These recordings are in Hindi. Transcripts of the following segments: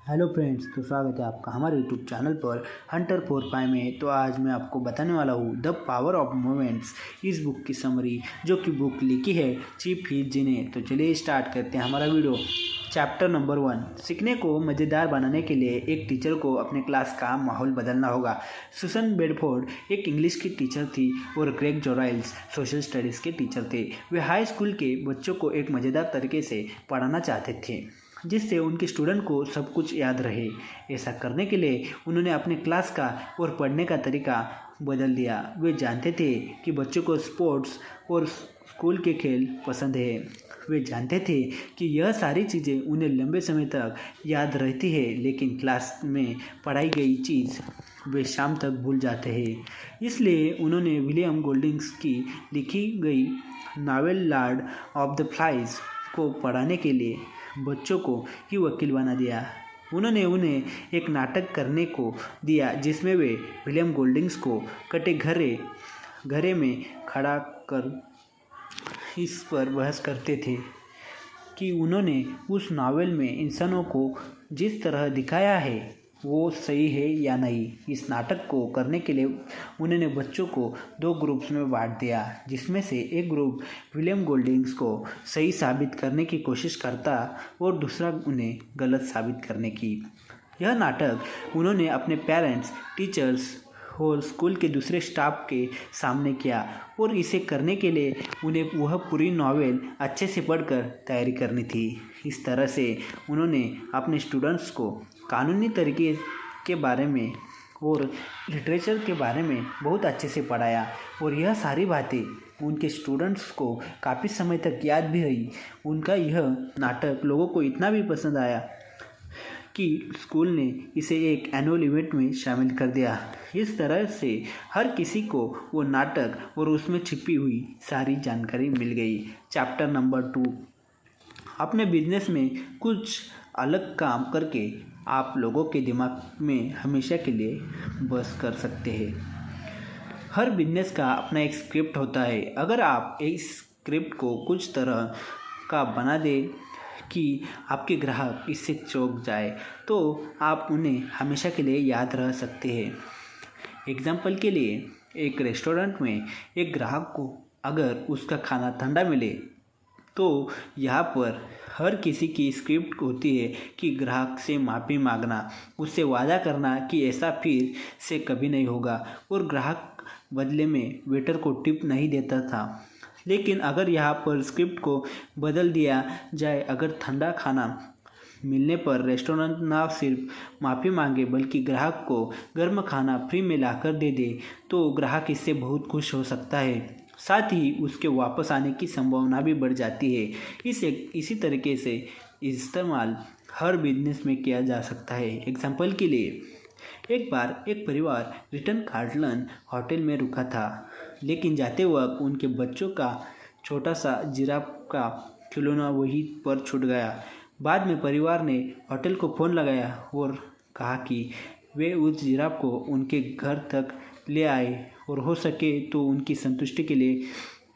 हेलो फ्रेंड्स, तो स्वागत है आपका हमारे यूट्यूब चैनल पर हंटर 4 में। तो आज मैं आपको बताने वाला हूँ द पावर ऑफ मोमेंट्स, इस बुक की समरी, जो कि बुक लिखी है चीफ हीथ जी ने। तो चलिए स्टार्ट करते हैं हमारा वीडियो। चैप्टर नंबर 1, सीखने को मज़ेदार बनाने के लिए एक टीचर को अपने क्लास का माहौल बदलना होगा। सुसन बेडफोर्ड एक इंग्लिश की टीचर थी और ग्रेग जोराइल्स सोशल स्टडीज़ के टीचर थे। वे हाई स्कूल के बच्चों को एक मज़ेदार तरीके से पढ़ाना चाहते थे जिससे उनके स्टूडेंट को सब कुछ याद रहे। ऐसा करने के लिए उन्होंने अपने क्लास का और पढ़ने का तरीका बदल दिया। वे जानते थे कि बच्चों को स्पोर्ट्स और स्कूल के खेल पसंद है। वे जानते थे कि यह सारी चीज़ें उन्हें लंबे समय तक याद रहती है, लेकिन क्लास में पढ़ाई गई चीज़ वे शाम तक भूल जाते हैं। इसलिए उन्होंने विलियम गोल्डिंग्स की लिखी गई novel Lord of the flies को पढ़ाने के लिए बच्चों को ही वकील बना दिया। उन्होंने उन्हें एक नाटक करने को दिया जिसमें वे विलियम गोल्डिंग्स को कटे घरे में खड़ा कर इस पर बहस करते थे कि उन्होंने उस नावल में इंसानों को जिस तरह दिखाया है वो सही है या नहीं। इस नाटक को करने के लिए उन्होंने बच्चों को 2 ग्रुप्स में बांट दिया, जिसमें से एक ग्रुप विलियम गोल्डिंग्स को सही साबित करने की कोशिश करता और दूसरा उन्हें गलत साबित करने की। यह नाटक उन्होंने अपने पेरेंट्स, टीचर्स और स्कूल के दूसरे स्टाफ के सामने किया और इसे करने के लिए उन्हें वह पूरी नॉवेल अच्छे से पढ़कर तैयारी करनी थी। इस तरह से उन्होंने अपने स्टूडेंट्स को कानूनी तरीके के बारे में और लिटरेचर के बारे में बहुत अच्छे से पढ़ाया और यह सारी बातें उनके स्टूडेंट्स को काफ़ी समय तक याद भी रही। उनका यह नाटक लोगों को इतना भी पसंद आया कि स्कूल ने इसे एक एनुअल इवेंट में शामिल कर दिया। इस तरह से हर किसी को वो नाटक और उसमें छिपी हुई सारी जानकारी मिल गई। चैप्टर नंबर 2, अपने बिजनेस में कुछ अलग काम करके आप लोगों के दिमाग में हमेशा के लिए बस कर सकते हैं। हर बिजनेस का अपना एक स्क्रिप्ट होता है। अगर आप इस स्क्रिप्ट को कुछ तरह का बना दें कि आपके ग्राहक इससे चौंक जाए, तो आप उन्हें हमेशा के लिए याद रह सकते हैं। एग्जाम्पल के लिए, एक रेस्टोरेंट में एक ग्राहक को अगर उसका खाना ठंडा मिले तो यहाँ पर हर किसी की स्क्रिप्ट होती है कि ग्राहक से माफ़ी मांगना, उससे वादा करना कि ऐसा फिर से कभी नहीं होगा, और ग्राहक बदले में वेटर को टिप नहीं देता था। लेकिन अगर यहाँ पर स्क्रिप्ट को बदल दिया जाए, अगर ठंडा खाना मिलने पर रेस्टोरेंट ना सिर्फ माफ़ी मांगे बल्कि ग्राहक को गर्म खाना फ्री में लाकर दे दे, तो ग्राहक इससे बहुत खुश हो सकता है। साथ ही उसके वापस आने की संभावना भी बढ़ जाती है। इसी तरीके से इस्तेमाल हर बिजनेस में किया जा सकता है। एग्जाम्पल के लिए, एक बार एक परिवार रिटन कार्टलन होटल में रुका था, लेकिन जाते वक्त उनके बच्चों का छोटा सा जिराफ का खिलौना वहीं पर छूट गया। बाद में परिवार ने होटल को फ़ोन लगाया और कहा कि वे उस जिराफ को उनके घर तक ले आए और हो सके तो उनकी संतुष्टि के लिए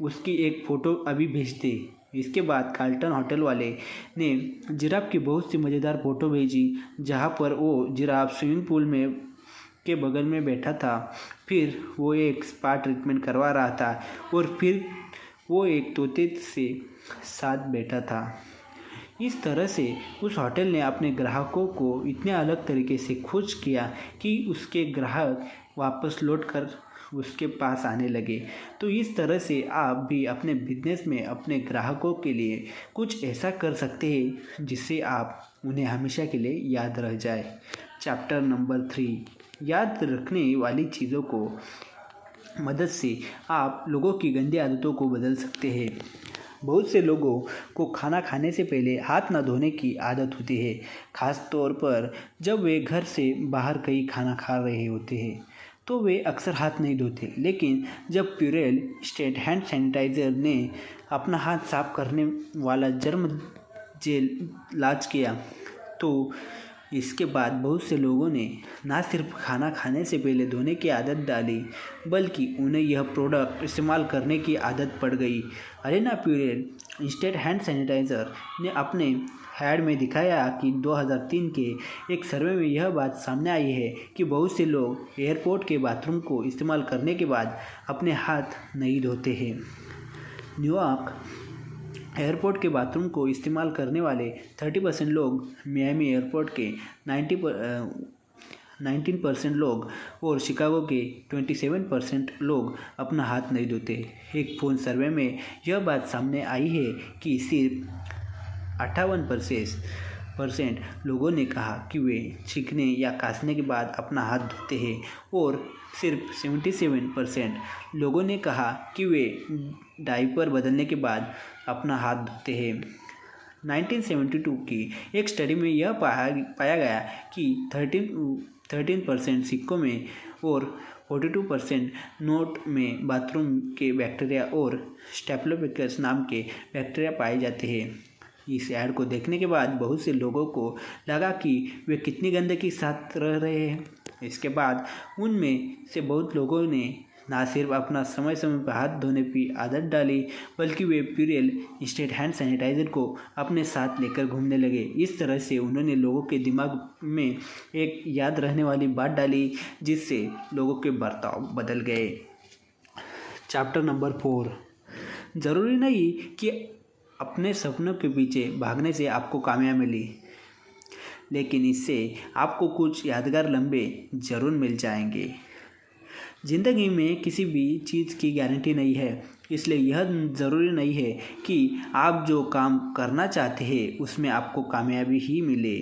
उसकी एक फ़ोटो अभी भेज दे। इसके बाद कार्ल्टन होटल वाले ने जिराफ की बहुत सी मज़ेदार फ़ोटो भेजी, जहाँ पर वो जिराफ स्विमिंग पूल में के बगल में बैठा था, फिर वो एक स्पा ट्रीटमेंट करवा रहा था और फिर वो एक तोते से साथ बैठा था। इस तरह से उस होटल ने अपने ग्राहकों को इतने अलग तरीके से खुश किया कि उसके ग्राहक वापस लौटकर उसके पास आने लगे। तो इस तरह से आप भी अपने बिजनेस में अपने ग्राहकों के लिए कुछ ऐसा कर सकते हैं जिससे आप उन्हें हमेशा के लिए याद रह जाए। चैप्टर नंबर 3, याद रखने वाली चीज़ों को मदद से आप लोगों की गंदी आदतों को बदल सकते हैं। बहुत से लोगों को खाना खाने से पहले हाथ न धोने की आदत होती है, ख़ास तौर पर जब वे घर से बाहर कहीं खाना खा रहे होते हैं तो वे अक्सर हाथ नहीं धोते। लेकिन जब प्यूरेल स्टेट हैंड सैनिटाइज़र ने अपना हाथ साफ करने वाला जर्म जेल लॉन्च किया, तो इसके बाद बहुत से लोगों ने ना सिर्फ खाना खाने से पहले धोने की आदत डाली, बल्कि उन्हें यह प्रोडक्ट इस्तेमाल करने की आदत पड़ गई। अरेना प्यूरेल इंस्टेंट हैंड सैनिटाइज़र ने अपने ऐड में दिखाया कि 2003 के एक सर्वे में यह बात सामने आई है कि बहुत से लोग एयरपोर्ट के बाथरूम को इस्तेमाल करने के बाद अपने हाथ नहीं धोते हैं। न्यूयॉर्क एयरपोर्ट के बाथरूम को इस्तेमाल करने वाले 30% लोग, मियामी एयरपोर्ट के 19% लोग और शिकागो के 27% लोग अपना हाथ नहीं धोते। एक फ़ोन सर्वे में यह बात सामने आई है कि सिर्फ 58% लोगों ने कहा कि वे छींकने या खांसने के बाद अपना हाथ धोते हैं और सिर्फ 77% लोगों ने कहा कि वे डायपर बदलने के बाद अपना हाथ धोते हैं। 1972 की एक स्टडी में यह पाया गया कि 13% सिक्कों में और 42% नोट में बाथरूम के बैक्टीरिया और स्टेफिलोकोकस नाम के बैक्टीरिया पाए जाते हैं। इस ऐड को देखने के बाद बहुत से लोगों को लगा कि वे कितनी गंदगी के साथ रह रहे हैं। इसके बाद उनमें से बहुत लोगों ने ना सिर्फ अपना समय समय पर हाथ धोने की आदत डाली, बल्कि वे प्यूरेल इंस्टेंट हैंड सैनिटाइजर को अपने साथ लेकर घूमने लगे। इस तरह से उन्होंने लोगों के दिमाग में एक याद रहने वाली बात डाली, जिससे लोगों के बर्ताव बदल गए। Chapter number 4। ज़रूरी नहीं कि अपने सपनों के पीछे भागने से आपको कामयाबी मिली, लेकिन इससे आपको कुछ यादगार लम्हे ज़रूर मिल जाएंगे। ज़िंदगी में किसी भी चीज़ की गारंटी नहीं है, इसलिए यह ज़रूरी नहीं है कि आप जो काम करना चाहते हैं उसमें आपको कामयाबी ही मिले।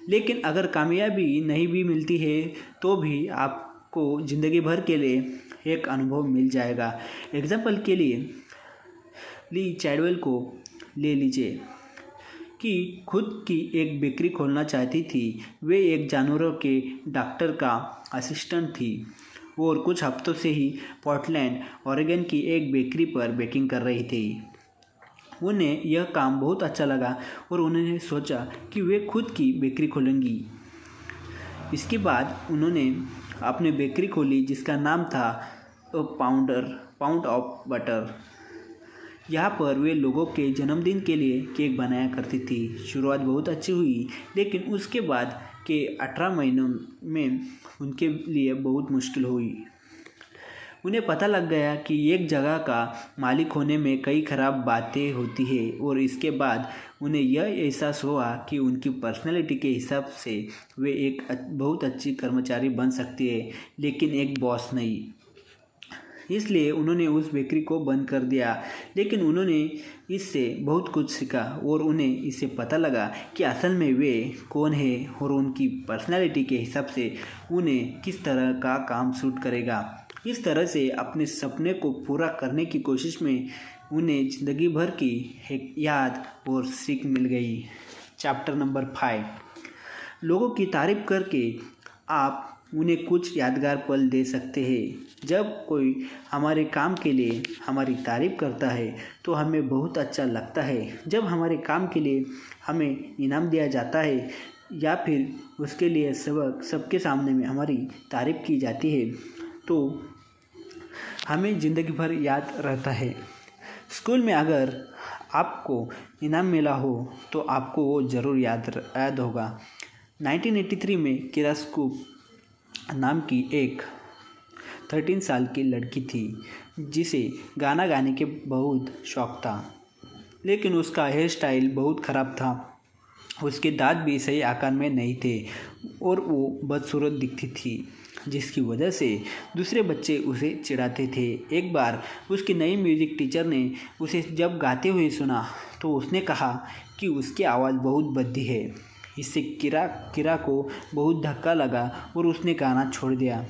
लेकिन अगर कामयाबी नहीं भी मिलती है तो भी आपको ज़िंदगी भर के लिए एक अनुभव मिल जाएगा। एग्जाम्पल के लिए ली चैडवेल को ले लीजिए कि खुद की एक बेकरी खोलना चाहती थी। वे एक जानवरों के डॉक्टर का असिस्टेंट थी और कुछ हफ्तों से ही पोर्टलैंड, ओरेगन की एक बेकरी पर बेकिंग कर रही थी। उन्हें यह काम बहुत अच्छा लगा और उन्होंने सोचा कि वे खुद की बेकरी खोलेंगी। इसके बाद उन्होंने अपनी बेकरी खोली जिसका नाम था पाउंड ऑफ बटर। यहाँ पर वे लोगों के जन्मदिन के लिए केक बनाया करती थी। शुरुआत बहुत अच्छी हुई, लेकिन उसके बाद के 18 महीनों में उनके लिए बहुत मुश्किल हुई। उन्हें पता लग गया कि एक जगह का मालिक होने में कई खराब बातें होती हैं और इसके बाद उन्हें यह एहसास हुआ कि उनकी पर्सनैलिटी के हिसाब से वे एक बहुत अच्छी कर्मचारी बन सकती है, लेकिन एक बॉस नहीं। इसलिए उन्होंने उस बेकरी को बंद कर दिया, लेकिन उन्होंने इससे बहुत कुछ सीखा और उन्हें इससे पता लगा कि असल में वे कौन है और उनकी पर्सनैलिटी के हिसाब से उन्हें किस तरह का काम सूट करेगा। इस तरह से अपने सपने को पूरा करने की कोशिश में उन्हें ज़िंदगी भर की एक याद और सीख मिल गई। Chapter number 5। लोगों की तारीफ़ करके आप उन्हें कुछ यादगार पल दे सकते हैं। जब कोई हमारे काम के लिए हमारी तारीफ़ करता है तो हमें बहुत अच्छा लगता है। जब हमारे काम के लिए हमें इनाम दिया जाता है या फिर उसके लिए सबके सामने में हमारी तारीफ़ की जाती है तो हमें ज़िंदगी भर याद रहता है। स्कूल में अगर आपको इनाम मिला हो तो आपको वो ज़रूर याद होगा। 1983 में किरा स्कूप नाम की एक 13 साल की लड़की थी जिसे गाना गाने के बहुत शौक़ था, लेकिन उसका हेयर स्टाइल बहुत ख़राब था। उसके दांत भी सही आकार में नहीं थे और वो बदसूरत दिखती थी, जिसकी वजह से दूसरे बच्चे उसे चिढ़ाते थे। एक बार उसकी नई म्यूज़िक टीचर ने उसे जब गाते हुए सुना तो उसने कहा कि उसकी आवाज़ बहुत भद्दी है। इससे किरा को बहुत धक्का लगा और उसने गाना छोड़ दिया।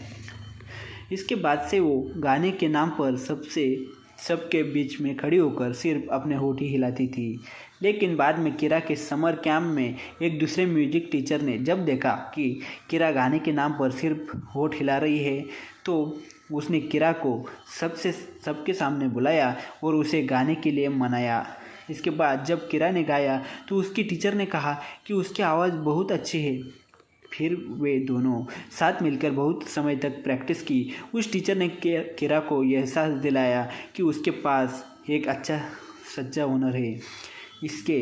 इसके बाद से वो गाने के नाम पर सबके बीच में खड़ी होकर सिर्फ अपने होठ ही हिलाती थी। लेकिन बाद में किरा के समर कैंप में एक दूसरे म्यूजिक टीचर ने जब देखा कि किरा गाने के नाम पर सिर्फ होठ हिला रही है तो उसने किरा को सबके सामने बुलाया और उसे गाने के लिए मनाया। इसके बाद जब किरा ने गाया तो उसकी टीचर ने कहा कि उसकी आवाज़ बहुत अच्छी है। फिर वे दोनों साथ मिलकर बहुत समय तक प्रैक्टिस की। उस टीचर ने किरा को यह एहसास दिलाया कि उसके पास एक अच्छा सच्चा हुनर है। इसके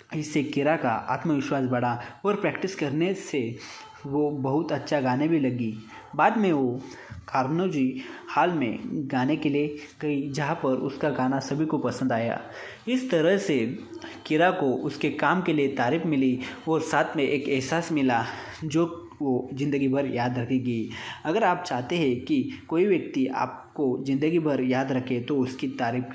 इससे किरा का आत्मविश्वास बढ़ा और प्रैक्टिस करने से वो बहुत अच्छा गाने भी लगी। बाद में वो कार्नेगी हॉल में गाने के लिए गई, जहाँ पर उसका गाना सभी को पसंद आया। इस तरह से किरा को उसके काम के लिए तारीफ मिली और साथ में एक एहसास मिला जो वो ज़िंदगी भर याद रखेगी। अगर आप चाहते हैं कि कोई व्यक्ति आपको ज़िंदगी भर याद रखे तो उसकी तारीफ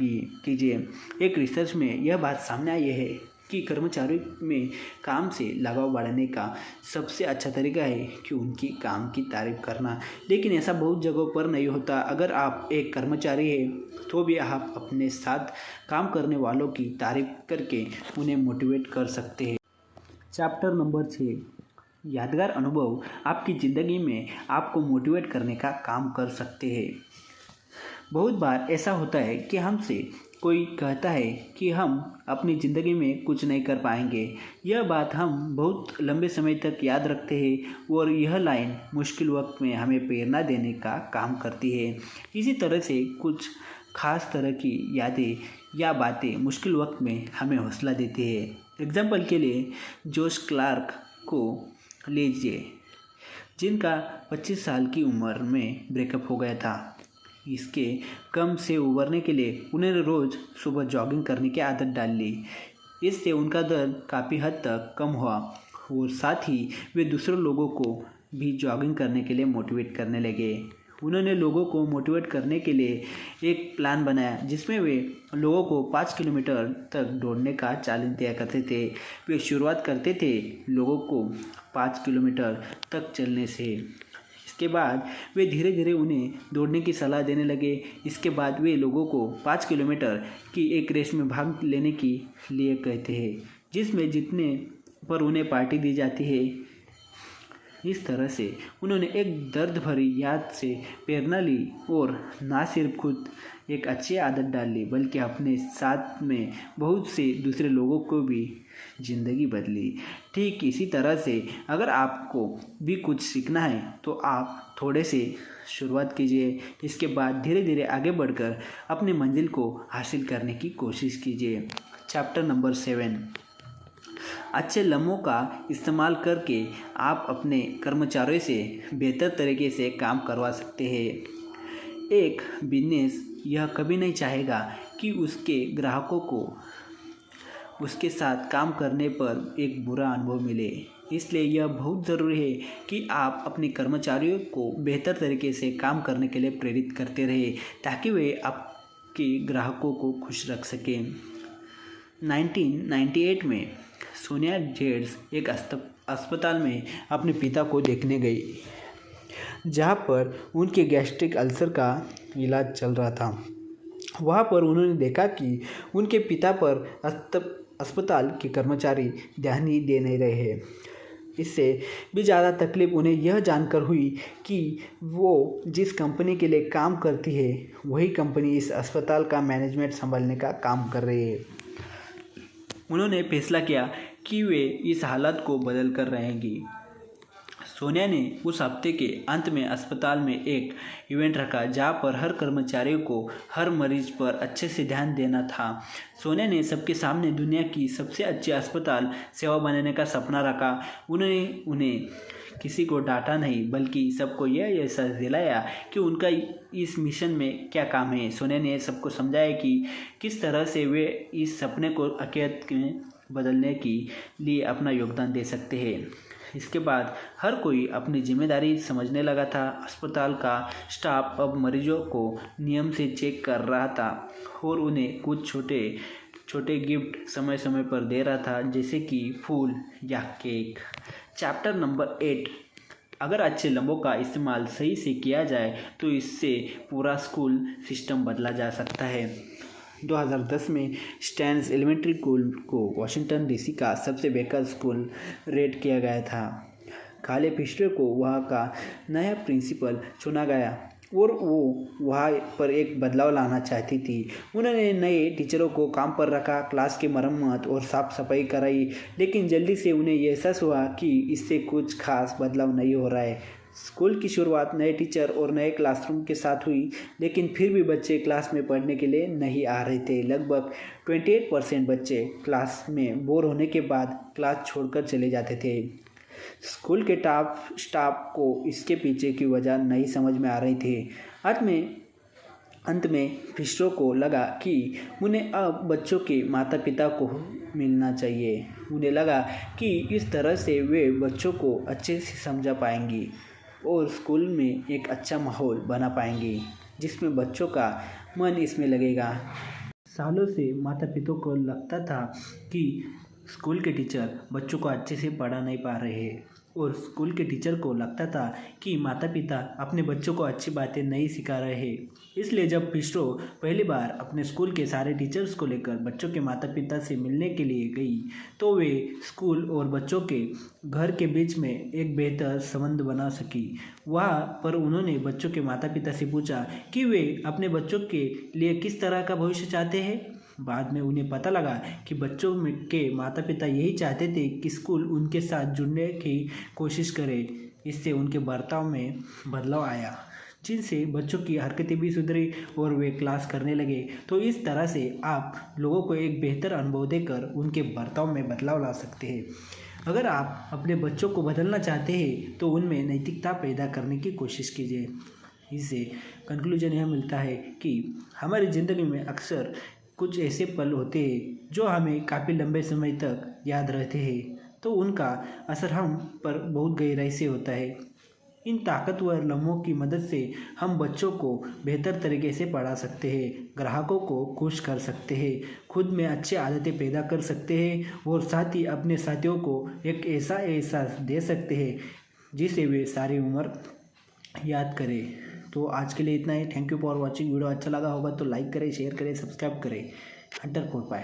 कीजिए। एक रिसर्च में यह बात सामने आई है कि कर्मचारियों में काम से लगाव बढ़ाने का सबसे अच्छा तरीका है कि उनकी काम की तारीफ करना। लेकिन ऐसा बहुत जगहों पर नहीं होता। अगर आप एक कर्मचारी हैं तो भी आप अपने साथ काम करने वालों की तारीफ करके उन्हें मोटिवेट कर सकते हैं। चैप्टर नंबर 6, यादगार अनुभव आपकी ज़िंदगी में आपको मोटिवेट करने का काम कर सकते हैं। बहुत बार ऐसा होता है कि हमसे कोई कहता है कि हम अपनी ज़िंदगी में कुछ नहीं कर पाएंगे। यह बात हम बहुत लंबे समय तक याद रखते हैं और यह लाइन मुश्किल वक्त में हमें प्रेरणा देने का काम करती है। इसी तरह से कुछ खास तरह की यादें या बातें मुश्किल वक्त में हमें हौसला देती है। एग्जाम्पल के लिए जोश क्लार्क को लीजिए, जिनका 25 साल की उम्र में ब्रेकअप हो गया था। इसके कम से उबरने के लिए उन्होंने रोज़ सुबह जॉगिंग करने की आदत डाल ली। इससे उनका दर्द काफ़ी हद तक कम हुआ और साथ ही वे दूसरे लोगों को भी जॉगिंग करने के लिए मोटिवेट करने लगे। उन्होंने लोगों को मोटिवेट करने के लिए एक प्लान बनाया जिसमें वे लोगों को 5 किलोमीटर तक दौड़ने का चैलेंज दिया करते थे। वे शुरुआत करते थे लोगों को 5 किलोमीटर तक चलने से। इसके बाद वे धीरे धीरे उन्हें दौड़ने की सलाह देने लगे। इसके बाद वे लोगों को 5 किलोमीटर की एक रेस में भाग लेने के लिए कहते हैं, जिसमें जीतने पर उन्हें पार्टी दी जाती है। इस तरह से उन्होंने एक दर्द भरी याद से प्रेरणा ली और ना सिर्फ खुद एक अच्छी आदत डाल ली बल्कि अपने साथ में बहुत से दूसरे लोगों को भी ज़िंदगी बदली। ठीक इसी तरह से अगर आपको भी कुछ सीखना है तो आप थोड़े से शुरुआत कीजिए। इसके बाद धीरे धीरे आगे बढ़कर अपनी मंजिल को हासिल करने की कोशिश कीजिए। चैप्टर नंबर 7, अच्छे लम्हों का इस्तेमाल करके आप अपने कर्मचारियों से बेहतर तरीके से काम करवा सकते हैं। एक बिजनेस यह कभी नहीं चाहेगा कि उसके ग्राहकों को उसके साथ काम करने पर एक बुरा अनुभव मिले। इसलिए यह बहुत ज़रूरी है कि आप अपने कर्मचारियों को बेहतर तरीके से काम करने के लिए प्रेरित करते रहें ताकि वे आपके ग्राहकों को खुश रख सकें। 1998 में सोनिया जेड्स एक अस्पताल में अपने पिता को देखने गई, जहां पर उनके गैस्ट्रिक अल्सर का इलाज चल रहा था। वहां पर उन्होंने देखा कि उनके पिता पर अस्पताल के कर्मचारी ध्यान ही दे नहीं रहे हैं। इससे भी ज़्यादा तकलीफ उन्हें यह जानकर हुई कि वो जिस कंपनी के लिए काम करती है वही कंपनी इस अस्पताल का मैनेजमेंट संभालने का काम कर रही है। उन्होंने फैसला किया कि वे इस हालत को बदल कर रहेंगी। सोनिया ने उस हफ्ते के अंत में अस्पताल में एक इवेंट रखा जहां पर हर कर्मचारी को हर मरीज पर अच्छे से ध्यान देना था। सोनिया ने सबके सामने दुनिया की सबसे अच्छी अस्पताल सेवा बनाने का सपना रखा। उन्होंने उन्हें किसी को डांटा नहीं बल्कि सबको यह एहसास दिलाया कि उनका इस मिशन में क्या काम है। सोनिया ने सबको समझाया कि किस तरह से वे इस सपने को हकीकत में बदलने के लिए अपना योगदान दे सकते हैं। इसके बाद हर कोई अपनी जिम्मेदारी समझने लगा था। अस्पताल का स्टाफ अब मरीजों को नियम से चेक कर रहा था और उन्हें कुछ छोटे छोटे गिफ्ट समय समय पर दे रहा था, जैसे कि फूल या केक। चैप्टर नंबर 8, अगर अच्छे लम्हों का इस्तेमाल सही से किया जाए तो इससे पूरा स्कूल सिस्टम बदला जा सकता है। 2010 में स्टैन्स एलिमेंट्री स्कूल को वाशिंगटन डीसी का सबसे बेकार स्कूल रेट किया गया था। काले फिशर को वहाँ का नया प्रिंसिपल चुना गया और वो वहाँ पर एक बदलाव लाना चाहती थी। उन्होंने नए टीचरों को काम पर रखा, क्लास की मरम्मत और साफ सफाई कराई, लेकिन जल्दी से उन्हें यह एहसास हुआ कि इससे कुछ खास बदलाव नहीं हो रहा है। स्कूल की शुरुआत नए टीचर और नए क्लासरूम के साथ हुई, लेकिन फिर भी बच्चे क्लास में पढ़ने के लिए नहीं आ रहे थे। लगभग 28% बच्चे क्लास में बोर होने के बाद क्लास छोड़कर चले जाते थे। स्कूल के स्टाफ को इसके पीछे की वजह नहीं समझ में आ रही थी। अंत में फिशरों को लगा कि उन्हें अब बच्चों के माता पिता को मिलना चाहिए। उन्हें लगा कि इस तरह से वे बच्चों को अच्छे से समझा पाएंगी और स्कूल में एक अच्छा माहौल बना पाएंगी जिसमें बच्चों का मन इसमें लगेगा। सालों से माता पिता को लगता था कि स्कूल के टीचर बच्चों को अच्छे से पढ़ा नहीं पा रहे और स्कूल के टीचर को लगता था कि माता पिता अपने बच्चों को अच्छी बातें नहीं सिखा रहे। इसलिए जब फिशरो पहली बार अपने स्कूल के सारे टीचर्स को लेकर बच्चों के माता पिता से मिलने के लिए गई तो वे स्कूल और बच्चों के घर के बीच में एक बेहतर संबंध बना सकी। वहाँ पर उन्होंने बच्चों के माता पिता से पूछा कि वे अपने बच्चों के लिए किस तरह का भविष्य चाहते हैं। बाद में उन्हें पता लगा कि बच्चों के माता पिता यही चाहते थे कि स्कूल उनके साथ जुड़ने की कोशिश करे। इससे उनके बर्ताव में बदलाव आया, जिनसे बच्चों की हरकतें भी सुधरी और वे क्लास करने लगे। तो इस तरह से आप लोगों को एक बेहतर अनुभव देकर उनके बर्ताव में बदलाव ला सकते हैं। अगर आप अपने बच्चों को बदलना चाहते हैं तो उनमें नैतिकता पैदा करने की कोशिश कीजिए। इससे कंक्लूजन यह मिलता है कि हमारी ज़िंदगी में अक्सर कुछ ऐसे पल होते हैं जो हमें काफ़ी लंबे समय तक याद रहते हैं, तो उनका असर हम पर बहुत गहराई से होता है। इन ताकतवर लम्हों की मदद से हम बच्चों को बेहतर तरीके से पढ़ा सकते हैं, ग्राहकों को खुश कर सकते हैं, खुद में अच्छी आदतें पैदा कर सकते हैं और साथ ही अपने साथियों को एक ऐसा एहसास दे सकते हैं जिसे वे सारी उम्र याद करें। तो आज के लिए इतना ही। Thank you for watching. Video अच्छा लगा होगा तो लाइक करें, शेयर करें, सब्सक्राइब करें। हंटर4पाई।